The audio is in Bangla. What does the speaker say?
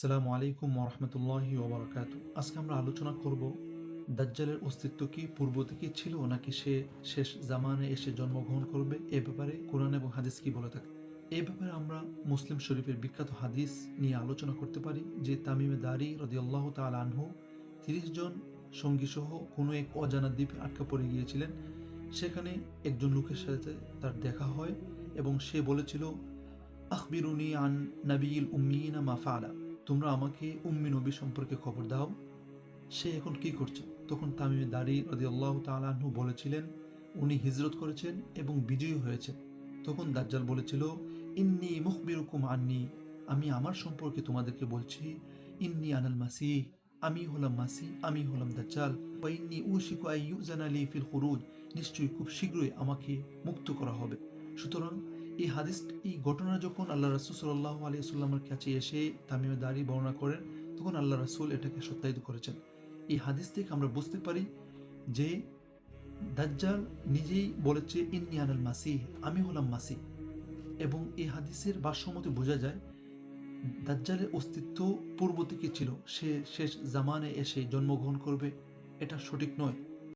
আসসালামু আলাইকুম ওরহমতুল্লাহি ওবরাকাতু। আজকে আমরা আলোচনা করব দাজ্জালের অস্তিত্ব কি পূর্ব থেকে ছিল নাকি সে শেষ জামানে এসে জন্মগ্রহণ করবে, এ ব্যাপারে কোরআন এবং হাদিস কি বলে থাকে। এই ব্যাপারে আমরা মুসলিম শরীফের বিখ্যাত হাদিস নিয়ে আলোচনা করতে পারি যে তামিমে দারি রাদিয়াল্লাহু তাআলা আনহু ৩০ জন সঙ্গী সহ কোনো এক অজানা দ্বীপে আটকা পড়ে গিয়েছিলেন। সেখানে একজন লোকের সাথে তার দেখা হয় এবং সে বলেছিল, আখবিরুনি আন নাবিয়িল উম্মিয়িনা মা ফাআলা, তোমরা আমাকে উম্মি নবী সম্পর্কে খবর দাও, সে এখন কি করছে। তখন তামিমে দারি রাদিয়াল্লাহু তাআলা আনহু বলেছিলেন, উনি হিজরত করেছেন এবং বিজয়ী হয়েছেন। তখন দাজ্জাল বলেছিল, ইন্নী মুখবিরুকুম আন্নী, আমি আমার সম্পর্কে তোমাদেরকে বলছি, ইন্নী আনাল মাসিহ, আমি হলাম মাসি, আমি হলাম দাজ্জাল। ওয়া ইন্নী উশিকু আন ইউযানা লি ফিল খুরুজ, নিশ্চয়ই খুব শীঘ্রই আমাকে মুক্ত করা হবে। সুতরাং এই ঘটনা যখন আল্লাহ রাসূল সাল্লাল্লাহু আলাইহি ওয়াসাল্লামের কাছে এসে তামিমে দারি বর্ণনা করেন, তখন আল্লাহ রাসূল এটাকে সত্যায়িত করেছেন। এই হাদিস থেকে আমরা বুঝতে পারি যে দাজ্জাল নিজেই বলেছে, ইন্নী আনাল মাসিহ, আমি হলাম মাসিহ। এবং এই হাদিসের ভাষ্যমতে বোঝা যায় দাজ্জালের অস্তিত্ব পূর্ব থেকে ছিল, সে শেষ জামানে এসে জন্মগ্রহণ করবে, এটা সঠিক নয়।